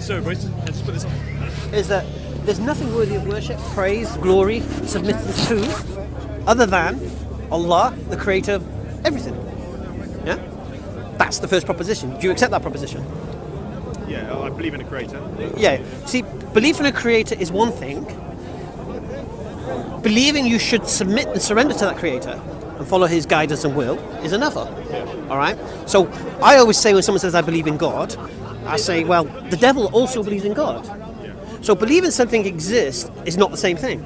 Sorry, boys. Let's put this on. is that there's nothing worthy of worship, praise, glory, submittance to, other than Allah, the creator of everything. Yeah? That's the first proposition. Do you accept that proposition? Yeah, I believe in a creator. Yeah. See, belief in a creator is one thing. Believing you should submit and surrender to that creator and follow his guidance and will is another. All right? So I always say when someone says I believe in God, I say, well, the devil also believes in God. So believing something exists is not the same thing.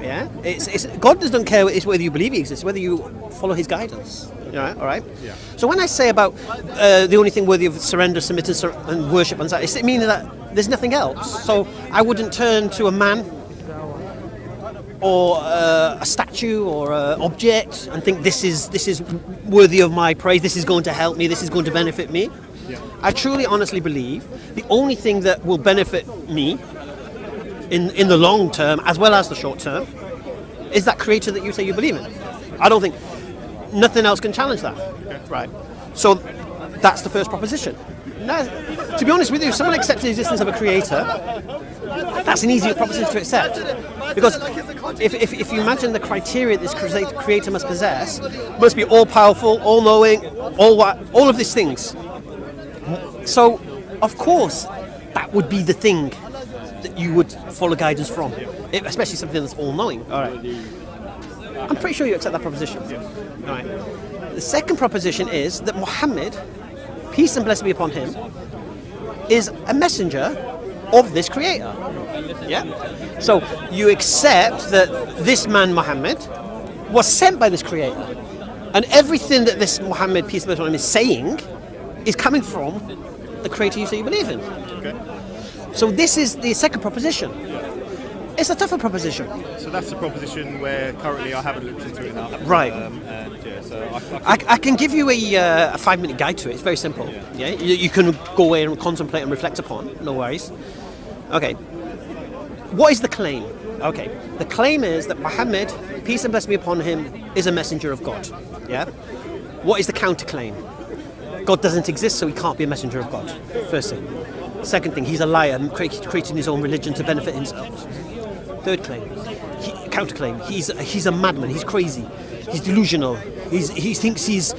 Yeah? It's God doesn't care whether you believe he exists, whether you follow his guidance. All right? Yeah. So when I say about the only thing worthy of surrender, submittance, and worship, and that, it means that there's nothing else. So I wouldn't turn to a man or a statue or an object and think this is worthy of my praise. This is going to help me. This is going to benefit me. Yeah. I truly, honestly believe the only thing that will benefit me in the long term as well as the short term is that creator that you say you believe in. I don't think nothing else can challenge that. Okay. Right. So that's the first proposition. Now, to be honest with you, if someone accepts the existence of a creator, that's an easier proposition to accept. Because if you imagine the criteria this creator must possess, must be all-powerful, all-knowing, all of these things. So, of course, that would be the thing that you would follow guidance from, especially something that's all-knowing. All right. I'm pretty sure you accept that proposition. All right. The second proposition is that Muhammad, peace and blessing be upon him, is a messenger of this creator. Yeah? So you accept that this man Muhammad was sent by this creator. And everything that this Muhammad, peace and blessing be upon him, is saying is coming from the creator you say you believe in. Okay. So this is the second proposition. It's a tougher proposition. So that's the proposition where currently I haven't looked into it now. Right. So I can give you a 5-minute guide to it. It's very simple. Yeah. You can go away and contemplate and reflect upon. No worries. Okay. What is the claim? Okay. The claim is that Muhammad, peace and blessing be upon him, is a messenger of God. Yeah. What is the counterclaim? God doesn't exist, so he can't be a messenger of God. First thing. Second thing, he's a liar, creating his own religion to benefit himself. Third claim, counterclaim, he's a madman. He's crazy. He's delusional. He thinks he's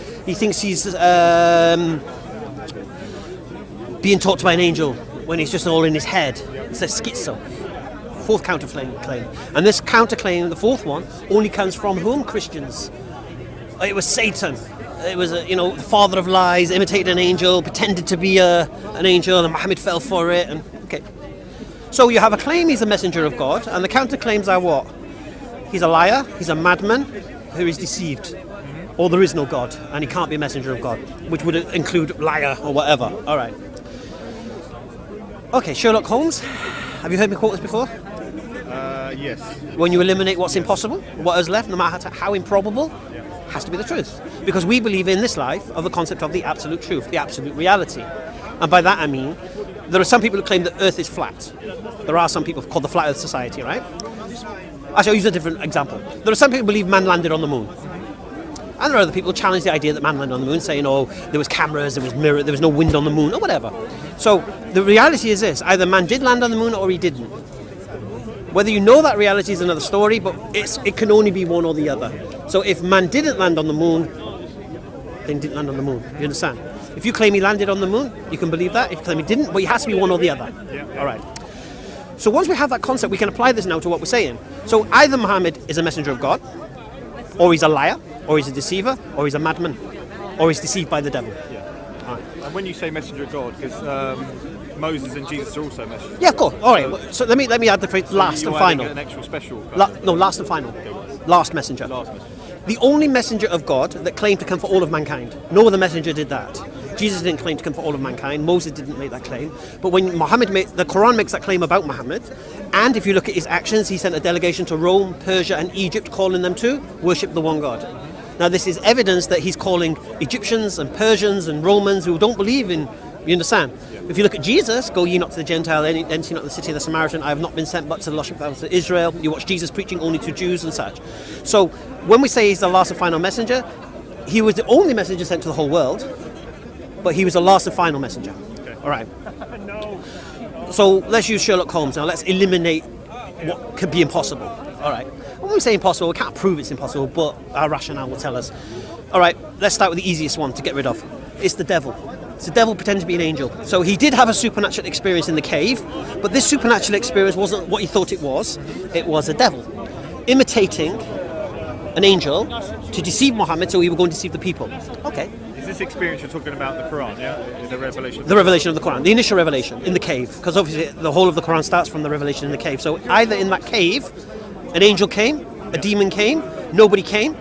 being taught by an angel when he's just all in his head. It's a schizo. Fourth counterclaim, and this counterclaim, the fourth one, only comes from whom? Christians. It was Satan. It was the father of lies, imitated an angel, pretended to be an angel, and Muhammad fell for it. And okay. So you have a claim he's a messenger of God, and the counterclaims are what? He's a liar, he's a madman who is deceived, or there is no God, and he can't be a messenger of God, which would include liar or whatever. All right. Okay, Sherlock Holmes. Have you heard me quote this before? Yes. When you eliminate what's impossible, what is left, no matter how improbable, has to be the truth. Because we believe in this life of the concept of the absolute truth, the absolute reality. And by that I mean, there are some people who claim that Earth is flat. There are some people called the Flat Earth Society, right? Actually, I'll use a different example. There are some people who believe man landed on the moon. And there are other people who challenge the idea that man landed on the moon, saying, oh, there was cameras, there was mirror, there was no wind on the moon, or whatever. So the reality is this, either man did land on the moon or he didn't. Whether you know that reality is another story, but it can only be one or the other. So if man didn't land on the moon, then he didn't land on the moon. You understand? If you claim he landed on the moon, you can believe that. If you claim he didn't, but it has to be one or the other. Yeah. All right. So once we have that concept, we can apply this now to what we're saying. So either Muhammad is a messenger of God, or he's a liar, or he's a deceiver, or he's a madman, or he's deceived by the devil. Yeah. All right. And when you say messenger of God, because Moses and Jesus are also messengers. Yeah, of course. All right. So let me add the phrase last and final. An actual special. Last and final. Last messenger. Last messenger. The only messenger of God that claimed to come for all of mankind. No other messenger did that. Jesus didn't claim to come for all of mankind. Moses didn't make that claim. But when the Quran makes that claim about Muhammad, and if you look at his actions, he sent a delegation to Rome, Persia, and Egypt, calling them to worship the one God. Now, this is evidence that he's calling Egyptians and Persians and Romans who don't believe in. You understand? Yeah. If you look at Jesus, go ye not to the Gentile, enter not the city of the Samaritan, I have not been sent but to the lost sheep of Israel. You watch Jesus preaching only to Jews and such. So when we say he's the last and final messenger, he was the only messenger sent to the whole world, but he was the last and final messenger. Okay. All right. So let's use Sherlock Holmes now. Let's eliminate what could be impossible. All right. When we say impossible, we can't prove it's impossible, but our rationale will tell us. All right, let's start with the easiest one to get rid of. It's the devil. It's the devil pretending to be an angel. So he did have a supernatural experience in the cave, but this supernatural experience wasn't what he thought it was. It was a devil imitating an angel to deceive Muhammad, so he would go and deceive the people. Okay. Is this experience you're talking about the Quran, yeah? The revelation? The revelation of the Quran, the initial revelation in the cave, because obviously the whole of the Quran starts from the revelation in the cave. So either in that cave, an angel came, a demon came, nobody came,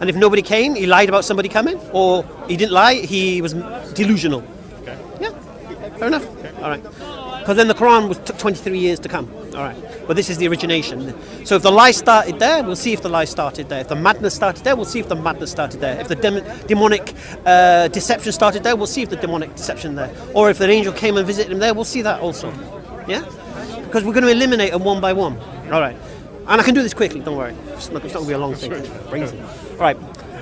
and if nobody came, he lied about somebody coming, or he didn't lie, he was delusional. Okay. Yeah, fair enough. Okay. All right. Because then the Quran took 23 years to come. All right. But this is the origination. So if the lie started there, we'll see if the lie started there. If the madness started there, we'll see if the madness started there. If the demonic deception started there, we'll see if the demonic deception there. Or if an angel came and visited him there, we'll see that also. Yeah? Because we're going to eliminate them one by one. All right. And I can do this quickly, don't worry. It's not going to be a long thing. It's crazy. All right.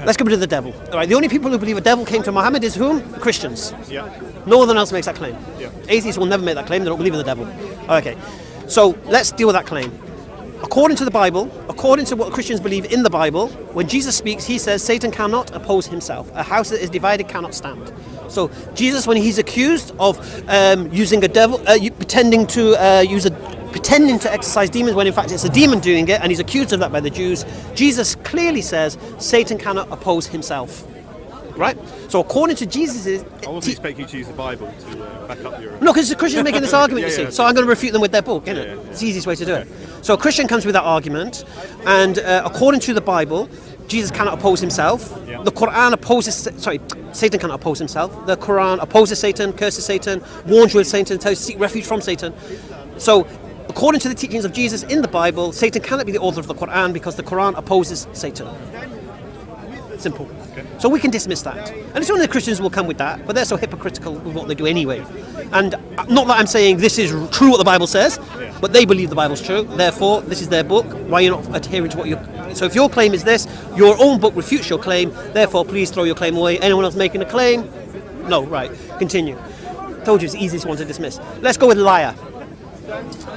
Let's get rid of the devil. All right. The only people who believe a devil came to Muhammad is whom? Christians. Yeah. No one else makes that claim. Yeah. Atheists will never make that claim. They don't believe in the devil. Okay. So let's deal with that claim. According to the Bible, according to what Christians believe in the Bible, when Jesus speaks, he says Satan cannot oppose himself. A house that is divided cannot stand. So Jesus, when he's accused of using a devil, pretending to exercise demons, when in fact it's a demon doing it, and he's accused of that by the Jews, Jesus clearly says Satan cannot oppose himself. Right? So according to Jesus... I wasn't expecting you to use the Bible to back up your... No, because the Christians are making this argument, you see. Okay. So I'm going to refute them with their book, isn't it? It's the easiest way to do it. So a Christian comes with that argument, and according to the Bible, Jesus cannot oppose himself. Yeah. The Quran opposes... Sorry, Satan cannot oppose himself. The Quran opposes Satan, curses Satan, warns you of Satan, tells you to seek refuge from Satan. So... according to the teachings of Jesus in the Bible, Satan cannot be the author of the Quran because the Quran opposes Satan. Simple. Okay. So we can dismiss that. And it's only the Christians will come with that, but they're so hypocritical with what they do anyway. And not that I'm saying this is true what the Bible says, but they believe the Bible's true. Therefore, this is their book. Why are you not adhering to what you're... So if your claim is this, your own book refutes your claim, therefore please throw your claim away. Anyone else making a claim? No, right. Continue. Told you it's the easiest one to dismiss. Let's go with liar.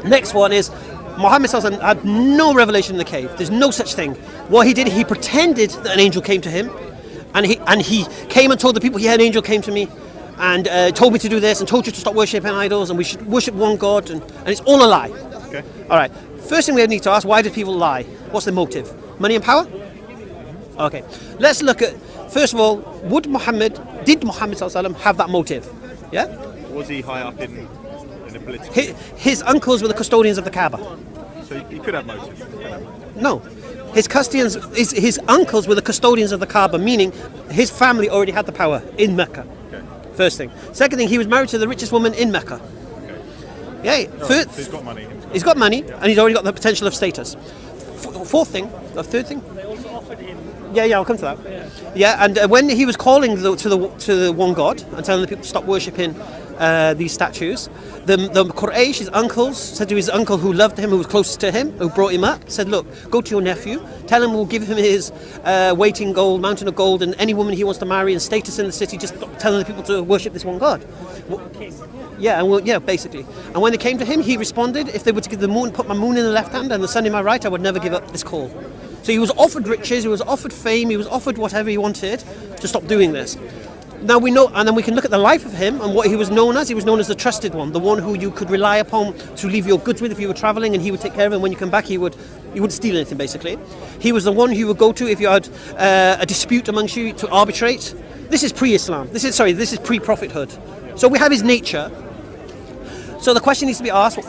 Next one is Muhammad ﷺ had no revelation in the cave. There's no such thing. What he did, he pretended that an angel came to him, and he came and told the people, an angel came to me and told me to do this and told you to stop worshipping idols and we should worship one God, and it's all a lie. Okay. All right. First thing we need to ask, why did people lie? What's the motive? Money and power? Okay. Let's look at, first of all, did Muhammad ﷺ have that motive? Yeah? Was he high up in the political... His uncles were the custodians of the Kaaba. So he could have motive. No. His uncles were the custodians of the Kaaba, meaning his family already had the power in Mecca. Okay. First thing. Second thing, he was married to the richest woman in Mecca. Okay. Yeah. So he's got money. He's got money, and he's already got the potential of status. Third thing. They also offered him. Yeah, I'll come to that. Yeah, and when he was calling to the one God and telling the people to stop worshipping these statues, the Quraysh, his uncles, said to his uncle who loved him, who was closest to him, who brought him up, said, look, go to your nephew, tell him we'll give him his weight in gold, mountain of gold, and any woman he wants to marry and status in the city, just telling the people to worship this one God. Basically. And when they came to him, he responded, if they were to give the moon, put my moon in the left hand and the sun in my right, I would never give up this call. So he was offered riches, he was offered fame, he was offered whatever he wanted to stop doing this. Now we know, and then we can look at the life of him and what he was known as. He was known as the trusted one, the one who you could rely upon to leave your goods with if you were travelling, and he would take care of it. When you come back, he wouldn't steal anything, basically. He was the one who you would go to if you had a dispute amongst you to arbitrate. This is pre-Islam. This is pre-prophethood. So we have his nature. So the question needs to be asked.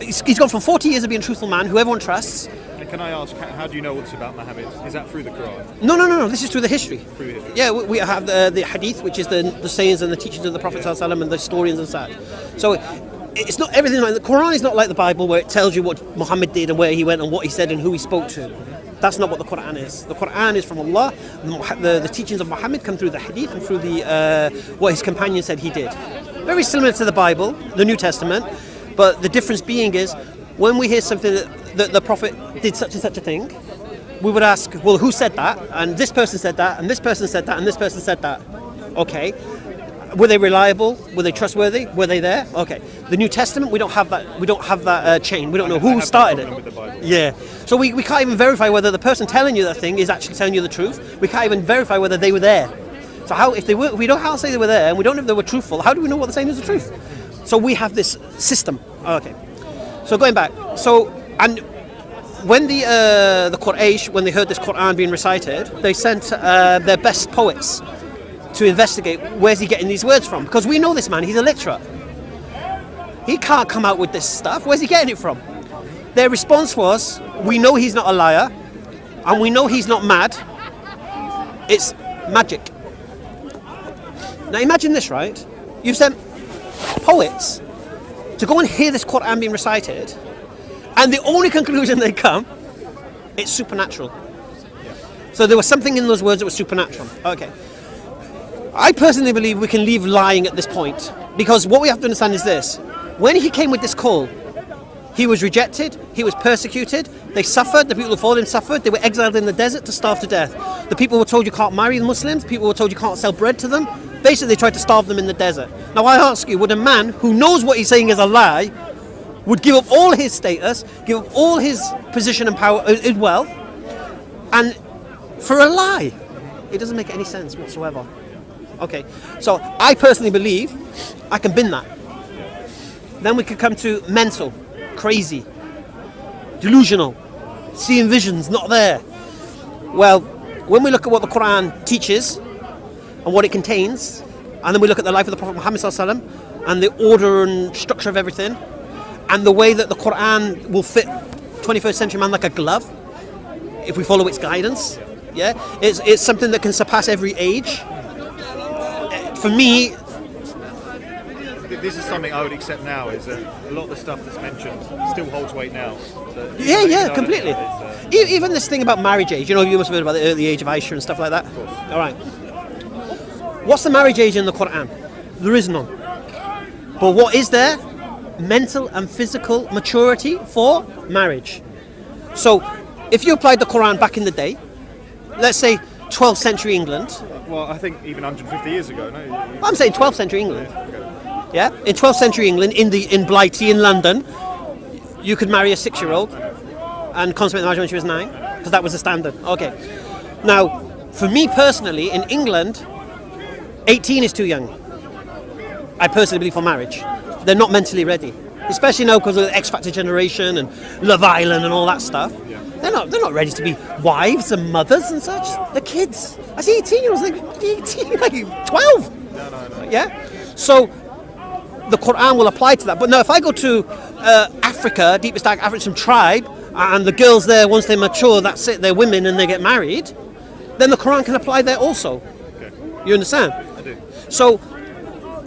He's gone from 40 years of being a truthful man, who everyone trusts. And can I ask, how do you know what's about Muhammad? Is that through the Quran? No. This is through the history. Through the history. Yeah, we have the hadith, which is the sayings and the teachings of the Prophet ﷺ and the historians and such. So it's not everything like the Quran is not like the Bible, where it tells you what Muhammad did and where he went and what he said and who he spoke to. That's not what the Quran is. The Quran is from Allah. The teachings of Muhammad come through the hadith and through what his companion said he did. Very similar to the Bible, the New Testament, but the difference being is when we hear something that the Prophet did such and such a thing, we would ask, well, who said that? And this person said that, and this person said that, and this person said that. Okay. Were they reliable? Were they trustworthy? Were they there? Okay. The New Testament, we don't have that. We don't have that chain. We don't know who started it. Yeah. So we can't even verify whether the person telling you that thing is actually telling you the truth. We can't even verify whether they were there. So how, if we don't how to say they were there, and we don't know if they were truthful, how do we know what they're saying is the truth? So we have this system. Okay. So going back. So and when the Quraysh, when they heard this Quran being recited, they sent their best poets to investigate where's he getting these words from, because we know this man, he's illiterate. He can't come out with this stuff. Where's he getting it from? Their response was, we know he's not a liar, and we know he's not mad. It's magic. Now imagine this, right? You've sent poets to go and hear this Quran being recited, and the only conclusion they come, it's supernatural. So there was something in those words that was supernatural. Okay. I personally believe we can leave lying at this point, because what we have to understand is this. When he came with this call, he was rejected, he was persecuted, they suffered, the people who followed him suffered, they were exiled in the desert to starve to death. The people were told you can't marry the Muslims, people were told you can't sell bread to them. Basically, they tried to starve them in the desert. Now I ask you, would a man who knows what he's saying is a lie, would give up all his status, give up all his position and power, his wealth, and for a lie? It doesn't make any sense whatsoever. Okay, so I personally believe I can bin that. Then we could come to mental, crazy, delusional, seeing visions, not there. Well, when we look at what the Quran teaches and what it contains, and then we look at the life of the Prophet Muhammad ﷺ and the order and structure of everything, and the way that the Quran will fit 21st century man like a glove, if we follow its guidance, yeah, it's something that can surpass every age. For me, this is something I would accept now. Is that a lot of the stuff that's mentioned still holds weight now? So, yeah, completely. Even this thing about marriage age. You know, you must have heard about the early age of Aisha and stuff like that. All right. What's the marriage age in the Quran? There is none. But what is there? Mental and physical maturity for marriage. So, if you applied the Quran back in the day, let's say 12th century England. Well, I think even 150 years ago. No, I'm saying 12th century England. Yeah, in 12th century England, in Blighty in London, you could marry a 6-year-old and consummate the marriage when she was 9, because that was the standard. Okay. Now, for me personally, in England, 18 is too young. I personally believe for marriage. They're not mentally ready, especially now because of the X Factor generation and Love Island and all that stuff. They're not ready to be wives and mothers and such. They're kids. I see 18-year-olds like 18, like 12. No. Yeah. So the Quran will apply to that. But now, if I go to Africa, deepest dark African tribe, and the girls there, once they mature, that's it, they're women and they get married, then the Quran can apply there also. Okay. You understand? I do. So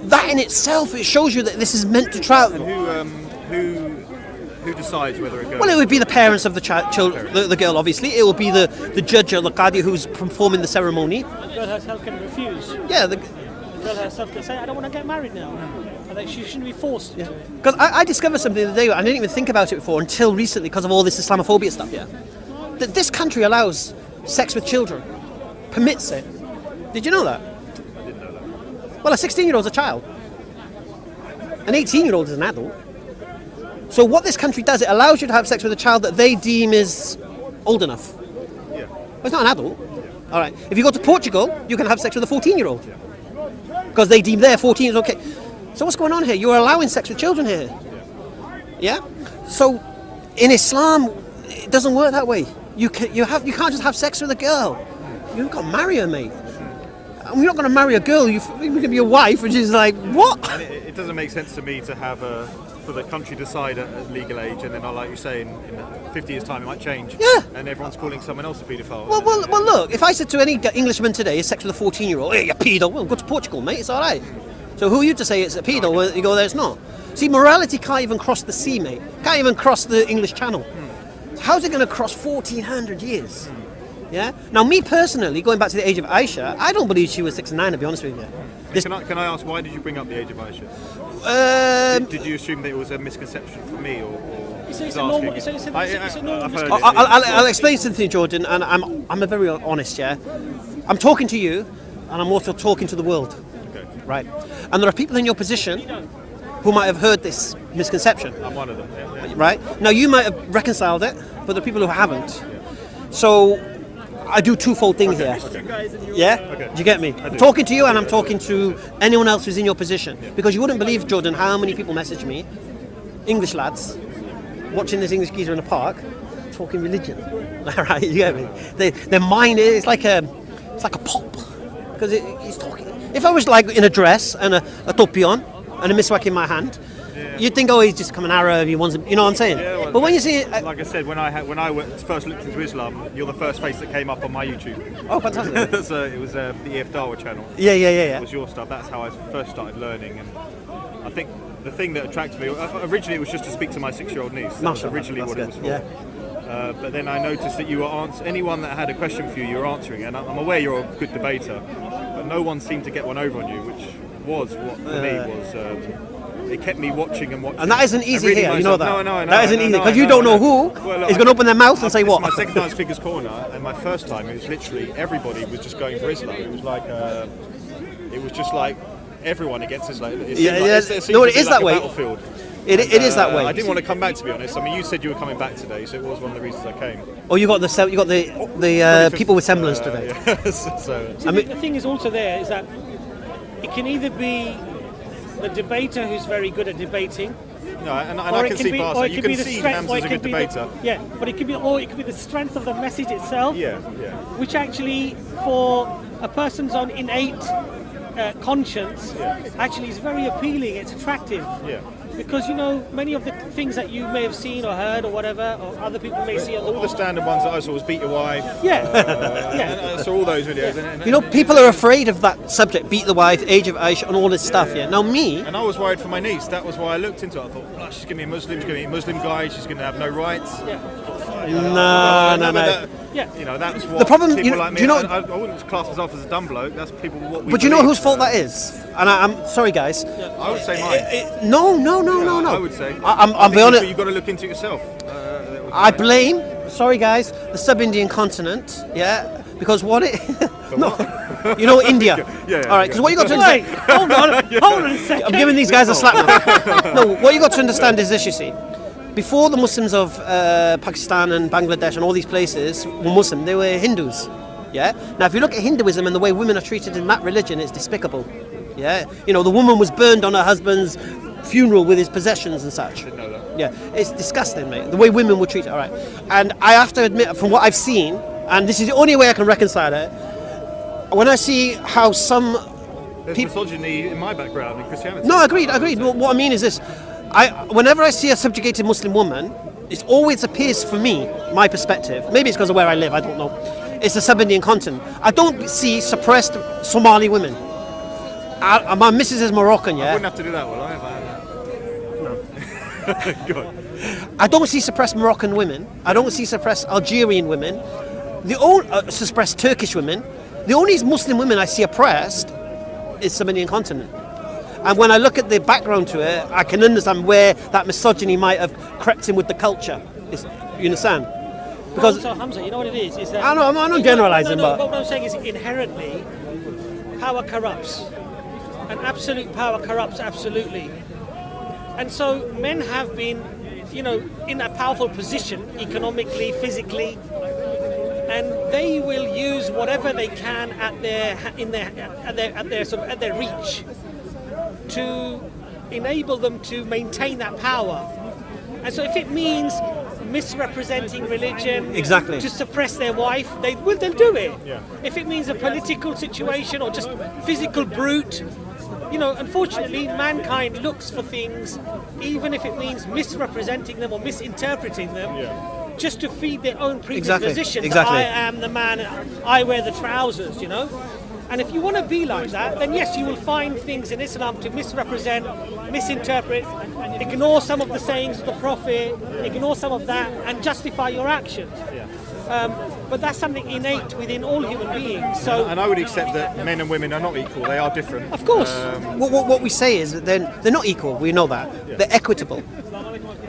that in itself, it shows you that this is meant to travel. And who decides whether a girl? Well, it would be the parents of the child, the girl, obviously. It will be the judge or the qadi who's performing the ceremony. The girl herself can refuse. Yeah, The girl herself can say, I don't want to get married now. And like, she shouldn't be forced to it. because I discovered something the other day. I didn't even think about it before until recently because of all this Islamophobia stuff. Yeah, that this country allows sex with children, permits it. Did you know that? I didn't know that. Well, a 16-year-old's a child. An 18-year-old is an adult. So what this country does, it allows you to have sex with a child that they deem is old enough. Yeah. Well, it's not an adult. All right. If you go to Portugal, you can have sex with a 14-year-old. Because they deem their 14 is okay. So what's going on here? You're allowing sex with children here. Yeah? So in Islam, it doesn't work that way. You can't just have sex with a girl. You've got to marry her, mate. And you're not going to marry a girl. You're going to be a wife, which is like, what? And it doesn't make sense to me to have for the country decide at legal age, and then, like you say, in 50 years' time it might change. Yeah. And everyone's calling someone else a paedophile. Well, look, if I said to any Englishman today, sex with a 14-year-old, hey, you're pedo, well, go to Portugal, mate, it's all right. So who are you to say it's a pedo when you go there it's not? See, morality can't even cross the sea, mate. Can't even cross the English Channel. How's it going to cross 1,400 years? Yeah. Now, me personally, going back to the age of Aisha, I don't believe she was 6 and 9, to be honest with you. Can I ask, why did you bring up the age of Aisha? Did you assume that it was a misconception for me, or It's a normal misconception. I'll explain something to you, Jordan, and I'm a very honest, yeah. I'm talking to you, and I'm also talking to the world. Okay. right? And there are people in your position who might have heard this misconception. I'm one of them. Yeah. Right? Now, you might have reconciled it, but there are people who haven't. So, I do twofold thing here. Yeah? Okay. Do you get me? I'm talking to you and I'm talking to anyone else who's in your position. Because you wouldn't believe, Jordan, how many people message me, English lads, watching this English geezer in the park, talking religion. Right? You get me? Their mind is like a pop. Because he's talking. If I was like in a dress and a topi on and a miswak in my hand, you'd think, oh, he's just come an Arab, he wants, you know what I'm saying? Yeah, well, but when you see like I said, when I first looked into Islam, you're the first face that came up on my YouTube. oh, fantastic. So it was the EF Dawa channel. Yeah. It was your stuff. That's how I first started learning, and I think the thing that attracted me originally it was just to speak to my 6-year-old niece. That was originally what it was for. Yeah. But then I noticed that you were anyone that had a question for you, you were answering, and I'm aware you're a good debater, but no one seemed to get one over on you, which was what for me was. It kept me watching and watching. And that isn't easy here, you know that? No, that isn't easy, because you don't know who is going to open their mouth and say what. My second time was Figures Corner, and my first time it was literally everybody was just going for Islam. It was like, it was just like everyone against Islam. No, it is that way. Battlefield. It is that way. I didn't want to come back, to be honest. I mean, you said you were coming back today, so it was one of the reasons I came. Oh, you got the people with semblance today. Yeah. so I mean, the thing is also there is that it can either be the debater who's very good at debating. No, and I can see past that. You can see Hamza's a good debater. But it could be the strength of the message itself. Yeah. Which actually, for a person's own innate conscience, actually is very appealing. It's attractive. Yeah. Because many of the things that you may have seen or heard or whatever, or other people may see. All the standard ones that I saw was beat your wife. Yeah. And I saw all those videos. And people are afraid of that subject, beat the wife, age of Aisha, and all this stuff. Yeah. Now me. And I was worried for my niece. That was why I looked into it. I thought, oh, she's going to be a Muslim. She's going to be a Muslim guy. She's going to have no rights. No. That's what The problem, people you know- like me. do you know- I wouldn't class myself as a dumb bloke. That's people. What we But you know believe. whose fault that is? And I'm sorry, guys. I would say mine. No. I would say. I'm be honest. You've got to look into it yourself. I blame. Sorry, guys. The sub-Indian continent. Yeah. Because what it. No. You know India. Yeah. All right. Because what you got to understand. Hold on a second. I'm giving these guys a slap now. No. What you got to understand is this. You see. Before the Muslims of Pakistan and Bangladesh and all these places were Muslim, they were Hindus. Yeah. Now, if you look at Hinduism and the way women are treated in that religion, it's despicable. Yeah. The woman was burned on her husband's funeral with his possessions and such. Didn't know that. Yeah. It's disgusting, mate. The way women were treated. All right. And I have to admit, from what I've seen, and this is the only way I can reconcile it, when I see how some There's people. misogyny in my background in Christianity. No, agreed. But what I mean is this. Whenever I see a subjugated Muslim woman, it always appears for me, my perspective, maybe it's because of where I live, I don't know, it's the sub-Indian continent. I don't see suppressed Somali women. My missus is Moroccan, I yeah? wouldn't have to do that, will I? No. Go on. I don't see suppressed Moroccan women. I don't see suppressed Algerian women. Suppressed Turkish women. The only Muslim women I see oppressed is sub-Indian continent. And when I look at the background to it, I can understand where that misogyny might have crept in with the culture. You understand? Because Also, Hamza, you know what it is? Is that I know, I'm not generalising, no, but what I'm saying is inherently, power corrupts, and absolute power corrupts absolutely. And so men have been, in a powerful position economically, physically, and they will use whatever they can at their reach to enable them to maintain that power. And so if it means misrepresenting religion Exactly. to suppress their wife, they'll do it. Yeah. If it means a political situation or just physical brute, unfortunately mankind looks for things, even if it means misrepresenting them or misinterpreting them, just to feed their own presuppositions. Exactly. I am the man, I wear the trousers, And if you want to be like that, then yes, you will find things in Islam to misrepresent, misinterpret, ignore some of the sayings of the Prophet, ignore some of that, and justify your actions. But that's something innate within all human beings. So, And I would accept that men and women are not equal. They are different. of course, what we say is that they're not equal. We know that. They're equitable.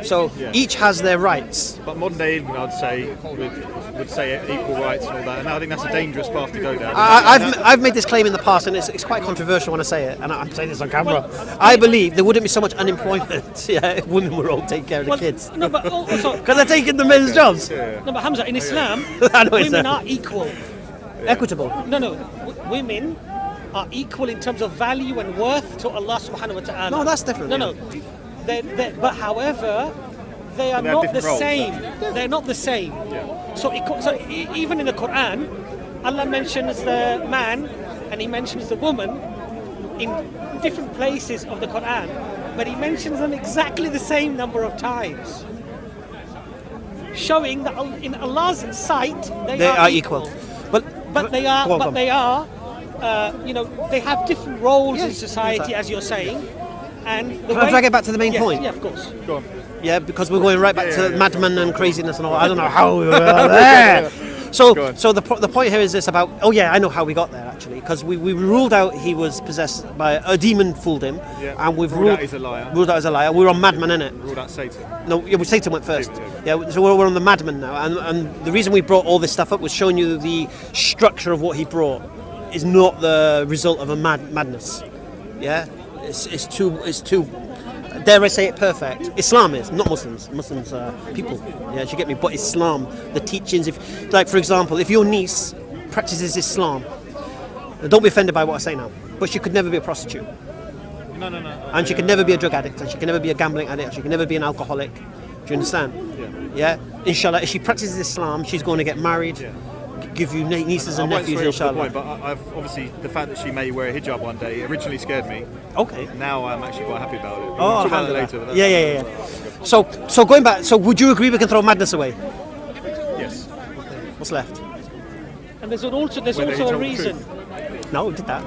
So each has their rights. But modern day England, I'd say, with would say equal rights and all that, and I think that's a dangerous path to go down. I've made this claim in the past, and it's quite controversial when I say it, and I'm saying this on camera. I believe there wouldn't be so much unemployment if women were all taking care of the kids. No, but also, Because they're taking the men's jobs. no, but Hamza, in Islam, I know women are equal. Equitable. No, women are equal in terms of value and worth to Allah subhanahu wa ta'ala. No, that's different. No. But however, they are not the different roles, same. They're not the same. So even in the Quran, Allah mentions the man and He mentions the woman in different places of the Quran, but He mentions them exactly the same number of times, showing that in Allah's sight they are equal. But they are, they have different roles in society, as you're saying. And Can I drag it back to the main point? Yeah, of course. Go on. Yeah, because we're going right back to madmen and craziness and all. I don't know how we were there. So the point here is this about. Oh yeah, I know how we got there actually, because we ruled out he was possessed by a demon, fooled him, and we've ruled out he's a liar. Ruled out as a liar. We're on madman, innit? Ruled out Satan. No, Satan went first. Yeah, so we're on the madman now, and the reason we brought all this stuff up was showing you the structure of what he brought is not the result of a madness. Yeah, it's too. Dare I say it, perfect. Islam is, not Muslims. Muslims are people. Yeah, you get me? But Islam, the teachings, for example, if your niece practices Islam, don't be offended by what I say now, but she could never be a prostitute. No. And she could never be a drug addict, and she could never be a gambling addict, she could never be an alcoholic. Do you understand? Yeah? Inshallah, if she practices Islam, she's going to get married, give you nieces and nephews, inshallah. Point, but I've obviously, the fact that she may wear a hijab one day originally scared me. Okay. Now I'm actually quite happy about it. We'll Oh, talk about that alhamdulillah. later. Yeah. So going back, so would you agree we can throw madness away? Yes. What's left? And there's also Whether he a told the reason. truth. No, we did that.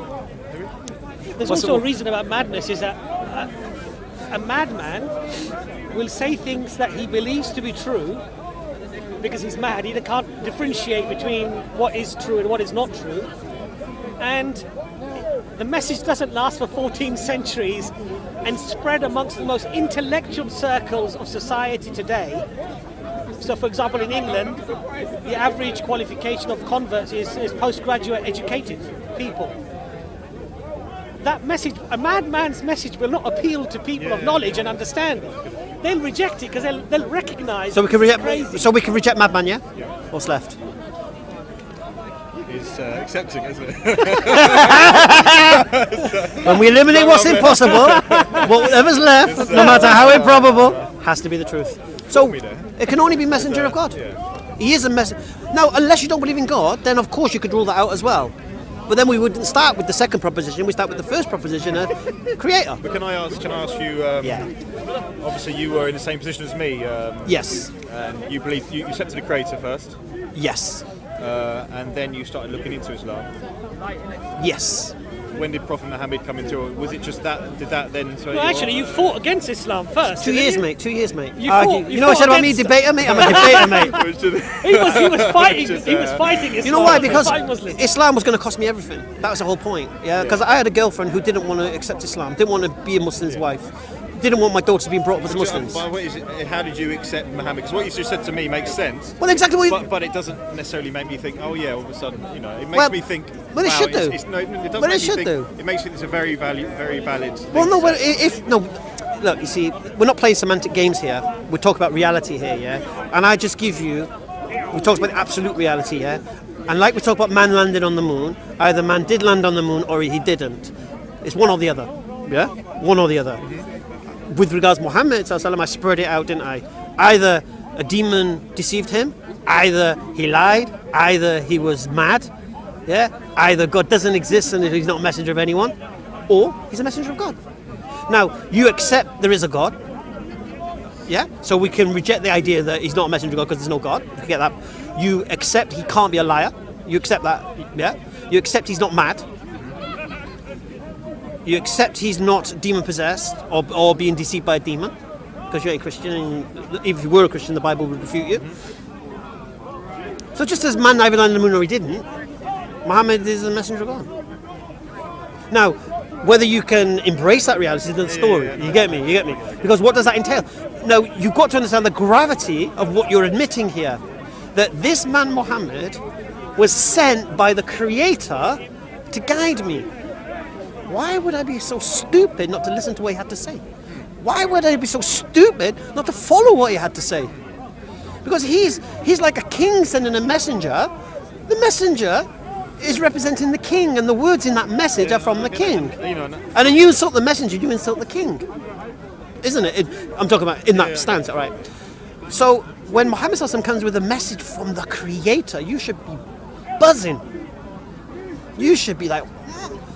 There's also a reason about madness is that a madman will say things that he believes to be true because he's mad. He can't differentiate between what is true and what is not true. And the message doesn't last for 14 centuries and spread amongst the most intellectual circles of society today. So, for example, in England, the average qualification of converts is postgraduate educated people. That message, a madman's message, will not appeal to people of knowledge and understanding. They'll reject it because they'll recognise. So we can reject madman, yeah? What's left? Is accepting, isn't it? When we eliminate what's impossible, whatever's left, no matter how improbable, has to be the truth. So it can only be messenger of God. He is a messenger. Now, unless you don't believe in God, then of course you could rule that out as well. But then we wouldn't start with the second proposition. We start with the first proposition, creator. But can I ask you? Obviously, you were in the same position as me. Yes. And you believe you accepted the creator first. Yes. And then you started looking into Islam. Yes. When did Prophet Muhammad come into it? Was it just that? Did that then? Well, actually, you fought against Islam first. 2 years, mate. 2 years, mate. You know what I said about me, debater, mate? I'm a debater, mate. He was fighting. He was fighting Islam. You know why? Because Muslims. Islam was going to cost me everything. That was the whole point. Yeah. Because I had a girlfriend who didn't want to accept Islam, didn't want to be a Muslim's wife, didn't want my daughters being brought up as Muslims. How did you accept Muhammad? Because what you just said to me makes sense. Well, exactly what you... But it doesn't necessarily make me think, oh yeah, all of a sudden, it makes me think. Well, it should do. It doesn't make me think. It makes me think it's a very valid Well, no, look, you see, we're not playing semantic games here. We talk about reality here, yeah? And I just give you, we talk about absolute reality, yeah? And like we talk about man landing on the moon, either man did land on the moon or he didn't. It's one or the other, yeah? One or the other. With regards to Muhammad, I spread it out, didn't I? Either a demon deceived him, either he lied, either he was mad, yeah? Either God doesn't exist and he's not a messenger of anyone, or he's a messenger of God. Now, you accept there is a God, yeah? So we can reject the idea that he's not a messenger of God because there's no God. You get that. You accept he can't be a liar. You accept that, yeah? You accept he's not mad. You accept he's not demon-possessed or being deceived by a demon, because you ain't a Christian, and if you were a Christian, the Bible would refute you. So just as man either landed on the moon or he didn't, Muhammad is a messenger of God. Now, whether you can embrace that reality is another story. You get me? Because what does that entail? Now, you've got to understand the gravity of what you're admitting here. that this man Muhammad was sent by the Creator to guide me. Why would I be so stupid not to listen to what he had to say? Why would I be so stupid not to follow what he had to say? Because he's like a king sending a messenger. The messenger is representing the king, and the words in that message are from the king. And then you insult the messenger, you insult the king. Isn't it? I'm talking about in that stance, all right? So when Muhammad Sallallahu Alaihi Wasallam comes with a message from the Creator, you should be buzzing. You should be like,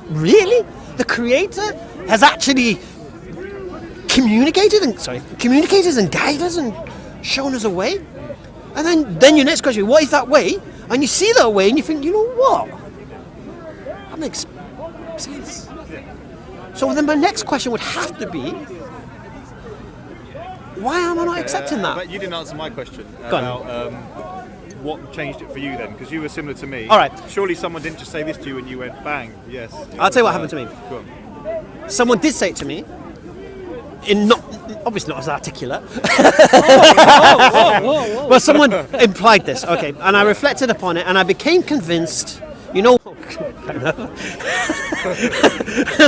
really? The Creator has actually communicated and guided us and shown us a way? And then your next question, what is that way? And you see that way and you think, you know what? That makes sense. So then my next question would have to be, why am I not accepting that? But you didn't answer my question Go about what changed it for you then, because you were similar to me. All right. Surely someone didn't just say this to you and you went, bang, yes. I'll tell you what happened to me. Go on. Someone did say it to me, obviously not as articulate. Well, someone implied this, okay, and I reflected upon it and I became convinced, you know.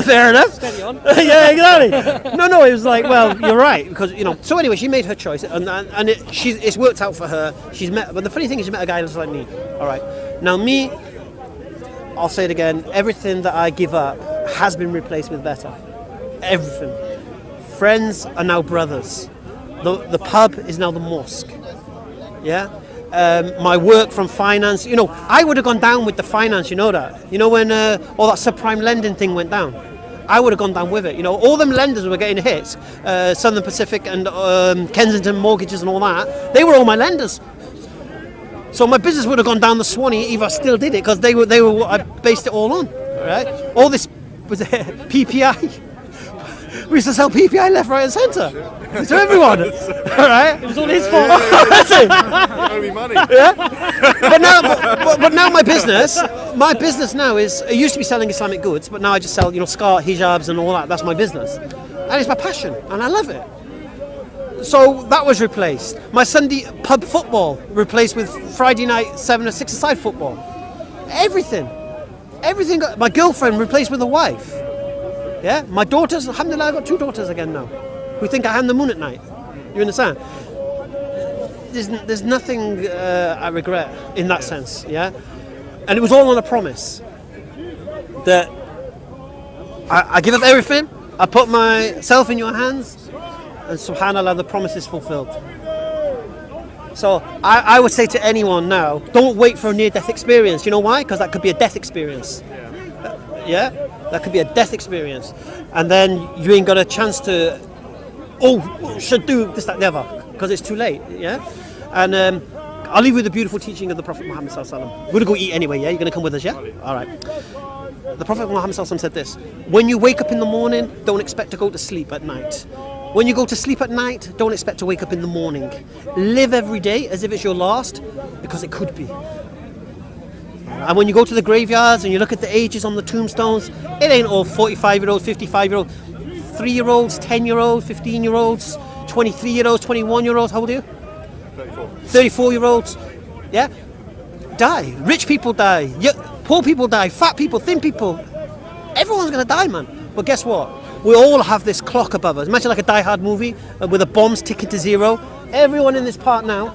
Fair enough. Steady on. Yeah, exactly. No, it was like, well, you're right, because So anyway, she made her choice, and it's worked out for her. But the funny thing is, she met a guy just like me. All right. Now me, I'll say it again. Everything that I give up has been replaced with better. Everything. Friends are now brothers. The pub is now the mosque. Yeah. My work from finance, I would have gone down with the finance, you know that? When all that subprime lending thing went down, I would have gone down with it. All them lenders were getting hits, Southern Pacific and Kensington Mortgages and all that, they were all my lenders. So my business would have gone down the Swanee if I still did it, because they were I based it all on, right? All this was PPI. We used to sell PPI left, right and centre to everyone. All right? It was all his fault. You owe me money. Yeah? But now my business now is, I used to be selling Islamic goods, but now I just sell, skirt, hijabs and all that. That's my business. And it's my passion, and I love it. So that was replaced. My Sunday pub football replaced with Friday night 7 or 6-a-side football. Everything. My girlfriend replaced with a wife. Yeah, my daughters, alhamdulillah, I've got 2 daughters again now, who think I hand the moon at night. You understand? There's nothing I regret in that sense, yeah? And it was all on a promise that I give up everything, I put myself in your hands, and subhanAllah, the promise is fulfilled. So I would say to anyone now, don't wait for a near-death experience. You know why? Because that could be a death experience. Yeah? That could be a death experience. And then you ain't got a chance to, should do this, that, the other, because it's too late, yeah? And I'll leave you with the beautiful teaching of the Prophet Muhammad Sallallahu Alaihi Wasallam. We're going to go eat anyway, yeah? You're going to come with us, yeah? All right. The Prophet Muhammad Sallallahu Alaihi Wasallam said this: when you wake up in the morning, don't expect to go to sleep at night. When you go to sleep at night, don't expect to wake up in the morning. Live every day as if it's your last, because it could be. And when you go to the graveyards and you look at the ages on the tombstones, it ain't all 45-year-olds, 55-year-olds, 3-year-olds, 10-year-olds, 15-year-olds, 23-year-olds, 21-year-olds. How old are you? 34. 34-year-olds. Yeah? Die. Rich people die. Poor people die. Fat people, thin people. Everyone's going to die, man. But guess what? We all have this clock above us. Imagine like a Die Hard movie with the bombs ticking to 0. Everyone in this part now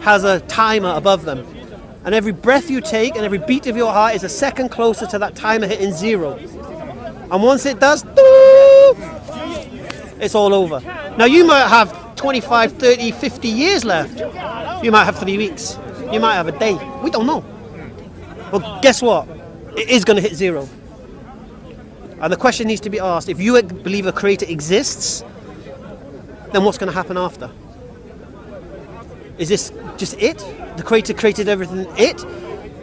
has a timer above them. And every breath you take and every beat of your heart is a second closer to that timer hitting 0. And once it does, it's all over. Now you might have 25, 30, 50 years left. You might have 3 weeks. You might have a day. We don't know. But guess what? It is going to hit 0. And the question needs to be asked, if you believe a creator exists, then what's going to happen after? Is this just it? The creator created everything it?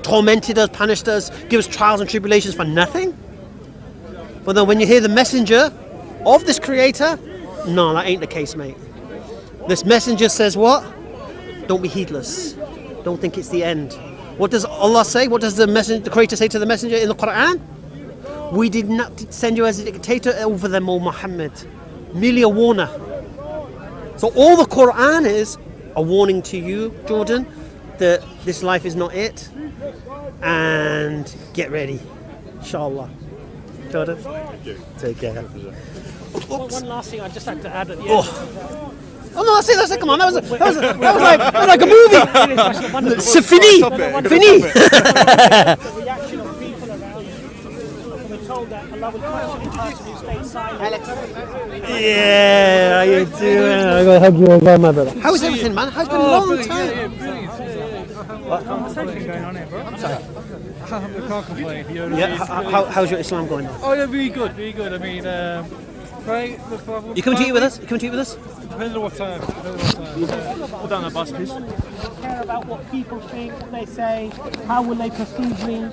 Tormented us, punished us, give us trials and tribulations for nothing? But then when you hear the messenger of this creator, no, that ain't the case, mate. This messenger says what? Don't be heedless. Don't think it's the end. What does Allah say? What does the creator say to the messenger in the Quran? We did not send you as a dictator over them, O Muhammad. Merely a warner. So all the Quran is a warning to you, Jordan, that this life is not it, and get ready, inshallah. Jordan, take care. One last thing I just had to add at the end. Oh no, that's it. Come on, that was like a movie. C'est fini. Fini. The reaction of people around you. We're told that Allah will question the person who stays silent. Yeah, how you doing? I got to hug you again, my brother. How is everything, man? It's been a long time. What conversation going on here, bro? I'm sorry. I can't complain. How's your Islam going? Oh yeah, really good, really good. I mean, right. You coming to eat with us? You coming to eat with us? Depends on what time. Hold on the bus, please. Care about what people think, what they say, how will they perceive me.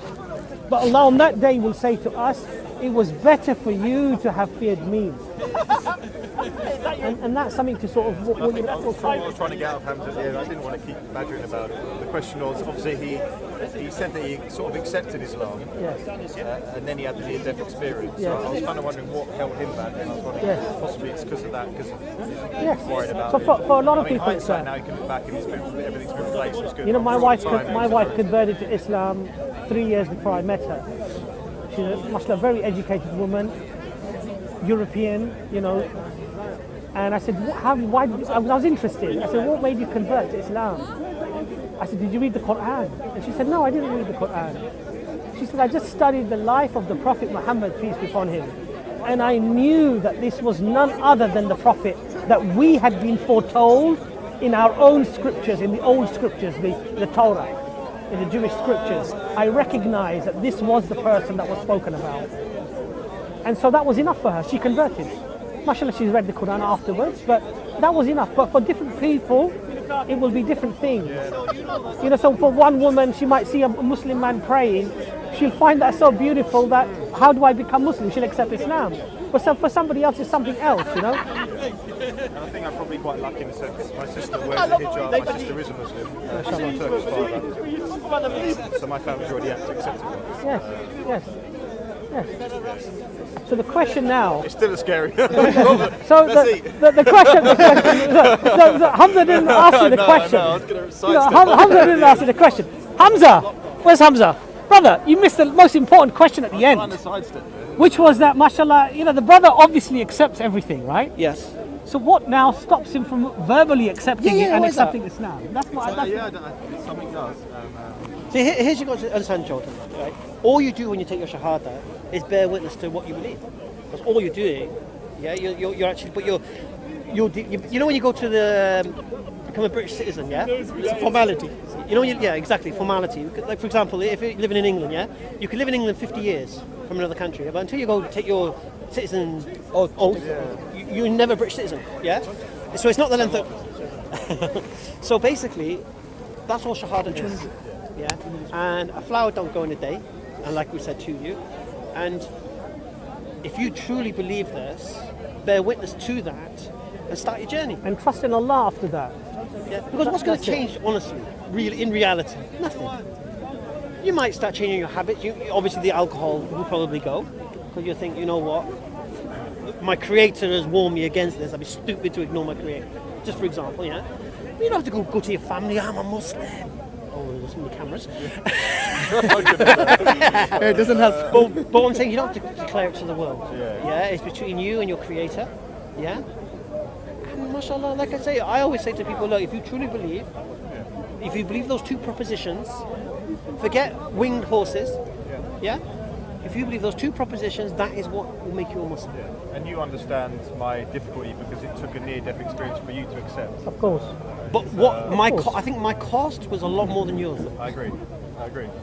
But Allah on that day will say to us, it was better for you to have feared me. And that's something to sort of... I think that's what I was trying to get out of Hamza. Yeah, I didn't want to keep badgering about it. The question was, obviously, he said that he sort of accepted Islam, and then he had the near-death experience. So I was kind of wondering what held him back, and I was wondering possibly it's because of that, because he's worried about so it. for a lot of people, hindsight now, he can look back and everything's been replaced. It's good. You know, my wife converted to Islam 3 years before I met her. She's a mashallah, very educated woman, European, you know. And I said, why did you, I was interested. I said, what made you convert to Islam? I said, did you read the Quran? And she said, no, I didn't read the Quran. She said, I just studied the life of the Prophet Muhammad, peace be upon him. And I knew that this was none other than the Prophet that we had been foretold in our own scriptures, in the old scriptures, the Torah, in the Jewish scriptures. I recognized that this was the person that was spoken about. And so that was enough for her. She converted. Mashallah, she's read the Quran afterwards, but that was enough. But for different people, it will be different things. You know, so for one woman, she might see a Muslim man praying. She'll find that so beautiful that, how do I become Muslim? She'll accept Islam. But for somebody else, it's something else, you know? And I think I'm probably quite lucky in the sense my sister wears a hijab, my sister is a Muslim, she's a Turkish father. So my family's already accepted it. Yes. So the question now... It's still a scary... So the question... Hamza didn't ask you the question. I was going to sidestep. Hamza didn't ask you the question. Hamza! Where's Hamza? Brother, you missed the most important question at the end. Which was that, mashallah, you know, the brother obviously accepts everything, right? Yes. So what now stops him from verbally accepting it and accepting Islam? That's what I think something does. See, here's you got to understand, Jordan, right? All you do when you take your shahada is bear witness to what you believe. That's all you're doing. Yeah, you're actually, but you know when you go to become a British citizen, yeah, it's a formality. You know, exactly, formality. Like for example, if you're living in England, yeah, you could live in England 50 years from another country, but until you go take your citizen oath, you're never a British citizen, yeah. So it's not the length of. So basically, that's all shahada is. Yeah, and a flower don't go in a day, and like we said to you, and if you truly believe this, bear witness to that, and start your journey. And trust in Allah after that. Yeah, because what's going to change, honestly, really, in reality? Nothing. You might start changing your habits. Obviously, the alcohol will probably go, because you think, you know what, my Creator has warned me against this. I'd be stupid to ignore my Creator. Just for example, yeah. You don't have to go to your family. I'm a Muslim. Oh, there's so many cameras. It doesn't help. But I'm saying you don't have to declare it to the world. Yeah, it's between you and your Creator. Yeah. And mashallah, like I say, I always say to people, look, if you truly believe, if you believe those two propositions, forget winged horses. Yeah. If you believe those two propositions, that is what will make you a Muslim. And you understand my difficulty because it took a near-death experience for you to accept. Of course. But I think my cost was a lot more than yours. I agree.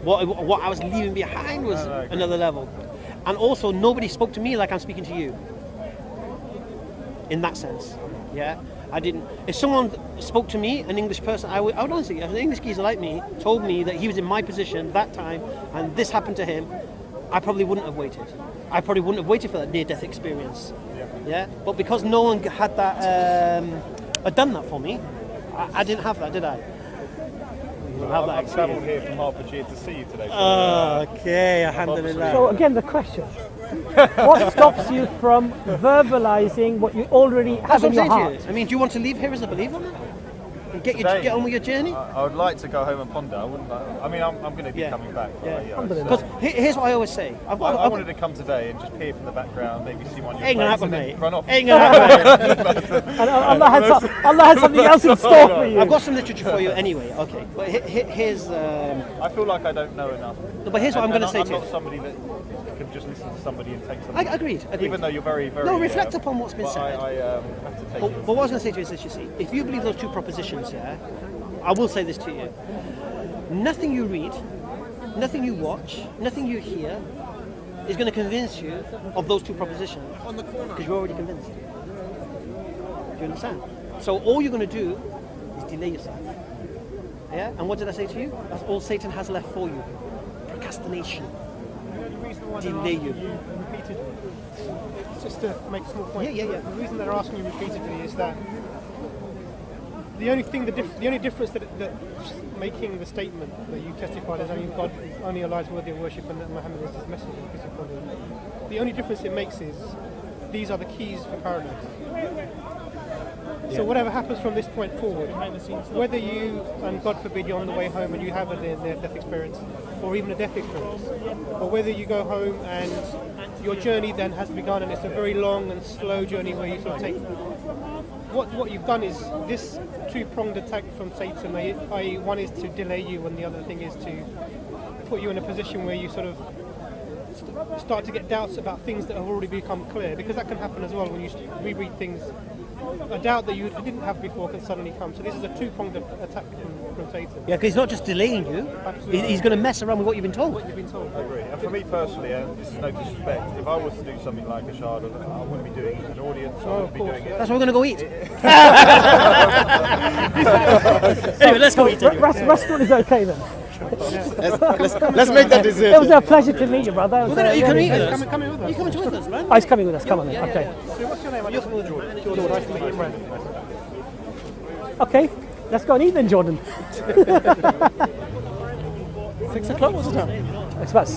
What I was leaving behind was another level. And also, nobody spoke to me like I'm speaking to you. In that sense. Yeah. I didn't. If someone spoke to me, an English person, I would honestly, if an English geezer like me told me that he was in my position that time and this happened to him, I probably wouldn't have waited. I probably wouldn't have waited for that near-death experience. Yeah. But because no one had that, had done that for me, I didn't have that, did I? I've travelled here from Hertfordshire to see you today. Okay, alhamdulillah. So again, the question: what stops you from verbalizing what you already have in your heart? I mean, do you want to leave here as a believer? and get on with your journey. I would like to go home and ponder. I wouldn't. I mean, I'm going to be coming back. Because here's what I always say. I wanted to come today and just peer from the background, maybe see one of your ain't gonna planes happen, and mate. then run off. Ain't gonna happen. And Allah had something else in store for you. I've got some literature for you anyway. Okay, but here's. I feel like I don't know enough. No, but here's what I'm going to say to you. I'm not somebody that can just listen to somebody and take something. Agreed. Even though you're very, very. No, reflect upon what's been said. I have to take. But what I was going to say to you is this: you see, if you believe those two propositions, I will say this to you: nothing you read, nothing you watch, nothing you hear is going to convince you of those two propositions because you're already convinced. Do you understand? So all you're going to do is delay yourself. Yeah? And what did I say to you? That's all Satan has left for you. Procrastination. Delay you. Repeatedly. Just to make a small point. Yeah. The reason they're asking you repeatedly is that the only difference that making the statement that you testified as only Allah is worthy of worship and that Muhammad is his messenger, the only difference it makes is these are the keys for paradise. So whatever happens from this point forward, whether you, and God forbid you're on the way home and you have a near-death experience, or even a death experience, or whether you go home and your journey then has begun and it's a very long and slow journey where you sort of take, what you've done is this two-pronged attack from Satan, i.e. one is to delay you and the other thing is to put you in a position where you sort of start to get doubts about things that have already become clear, because that can happen as well when you reread things. A doubt that you didn't have before can suddenly come. So this is a two-pronged attack from Satan. Yeah, because he's not just delaying you. Absolutely. He's going to mess around with what you've been told. I agree. And for me personally, and this is no disrespect, if I was to do something like a shahada, I wouldn't be doing it in an audience. I wouldn't be doing it. That's why we're going to go eat. Anyway, let's go eat. Restaurant is okay then. Let's make that dessert. It was a pleasure to meet you, brother. You can eat with us. Come with us. You come with us, man. Oh, he's coming with us. Come on then. Okay. So what's your name? You're coming with Jordan. Nice to meet you, Imran. Okay. Let's go and eat then, Jordan. 6 o'clock. What's the time? It's about